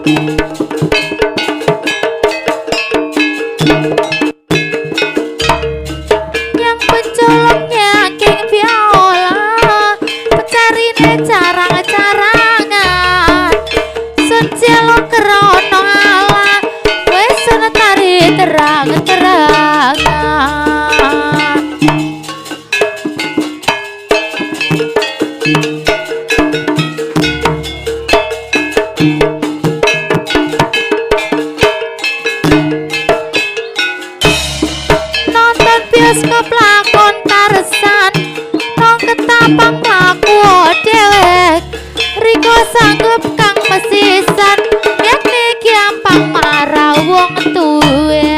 Yang pencolongnya king viola, pencarine carang-carangan, sun cielo kerono ala, wes sun tari terang-terangan. Nonton bioskop lakon taresan, nong ketapang laku dewek, riko sanggup kang mesisan, yakni gampang marah wong tuwe.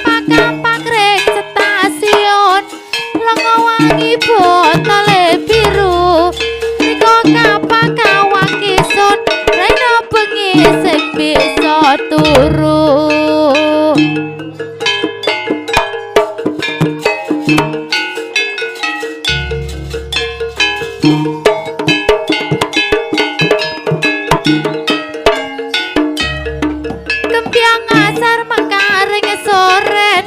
Pakang-pakrek stasiun, lengo wangi botole biru, riko kapak kawaki sun, raina bengi sing bisa turu. Kempiang asar mekaring soren,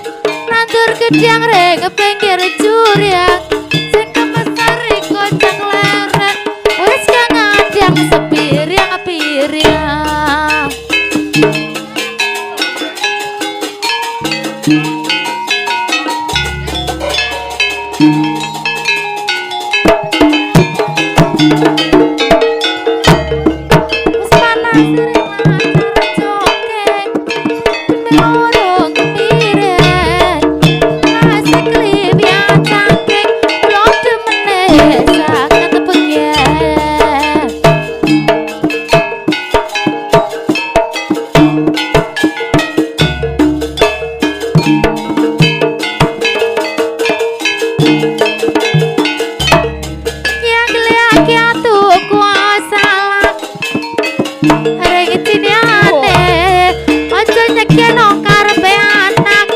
nandur gedang reng pinggir jurang, sing kemesar riko cang leren, wis kang adang sepiriang-piriang. Wis panas sering lancar jokeng, melorong kemiren, nasi klip yang cangkeng, belum demeneh sakit pengen. Yang geliaki atu kuasa lang, reng tiniane, ojo nyekeno karepe anak,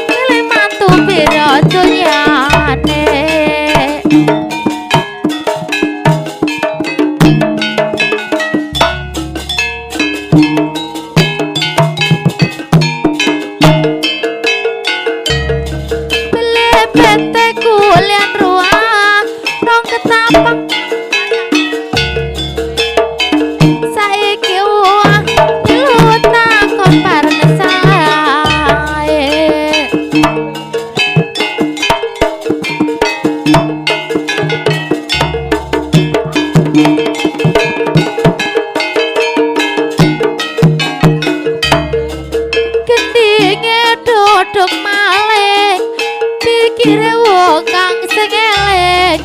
milih mantu piro dunyane. Beli pete kulian ruang, nong ketapang saiki uang nyulut takon pareng sae. Gendinge duduk maling, pikire wong kang sing eling,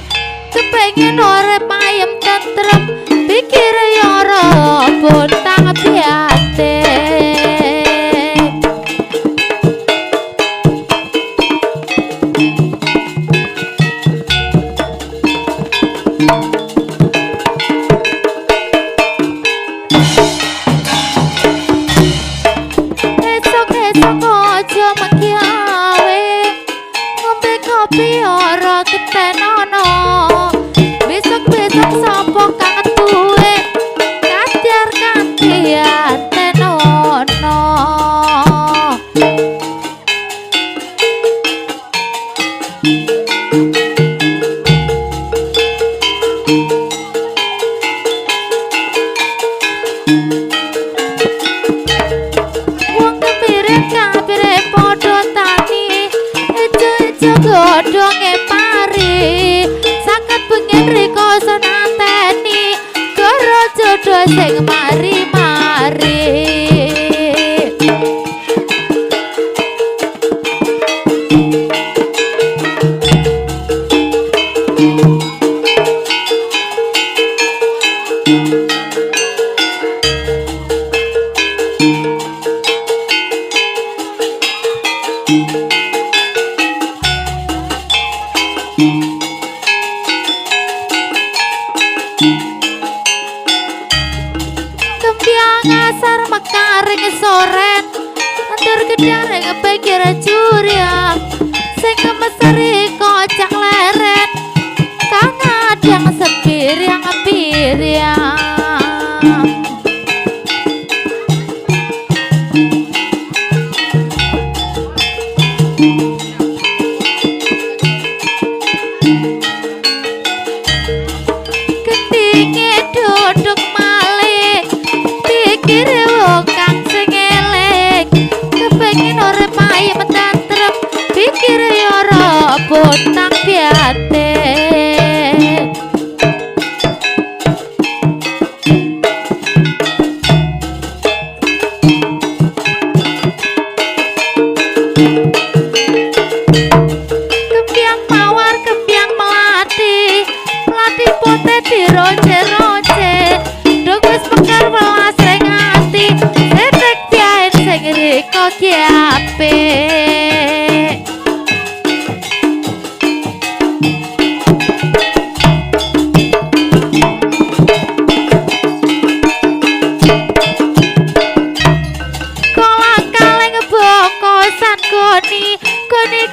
kepengin urip ayem tentrem, pikire yo ora bontang piate. Esok-esok ojo menggawe, ngombe kopi ora ketenono, besok-besok sapa kang duwe, kadar kantian tenono. Wong kemiren kabeh padha tani, ejo-ejo godhonge pari, saket bengen riko senateni, goro jodoh sing mari-mari. Kempiang asar mekaring soren, nandur gedang ring pinggir jurang sing kemesari kocak leren kang adang sepiriang-piriang. Gendinge duduk malih pikire wong kang sing elek kepengin urip ayem tentrem pikire ora botang piate. Kempiang mawar kempiang melati melati pote diroce-roce duk wis mekar welas ring ati setek piain sing riko ki apik. Kolak kaleng bongkosan koni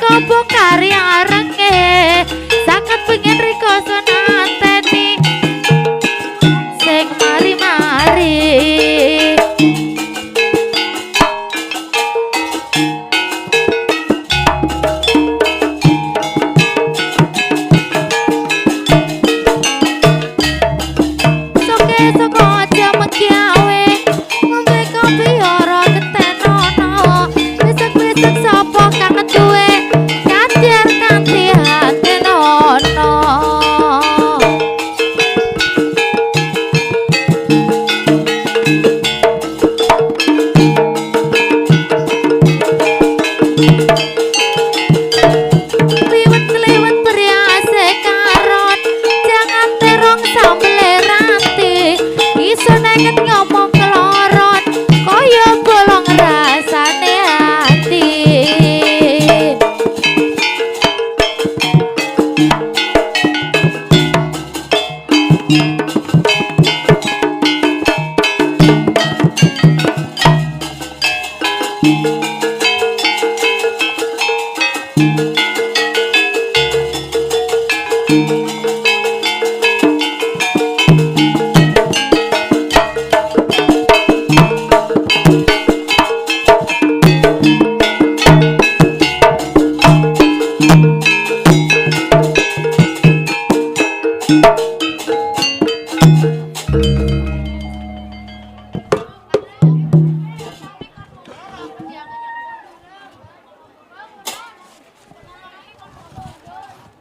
kobong kari arenge saket pengen riko sonanteni sing mari-mari. Soke soko aja menggawe ngombe kopi ora ketenono besok-besok sapa kang duwe kadir kanthi hati nono. Liwet-liwet periase karon jangan terong sambel ranti iso neket ngomong keloron kaya bolong rasane hati.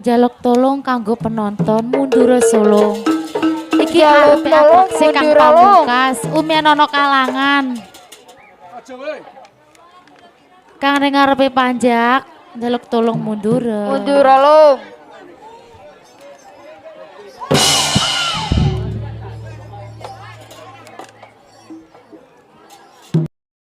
Jaluk tolong kanggo penonton mundur solong. Iki arepe atraksi kang pamungkas umian ana kalangan. Kang ning ngarepe panjak jaluk tolong mundur. Mundur alung.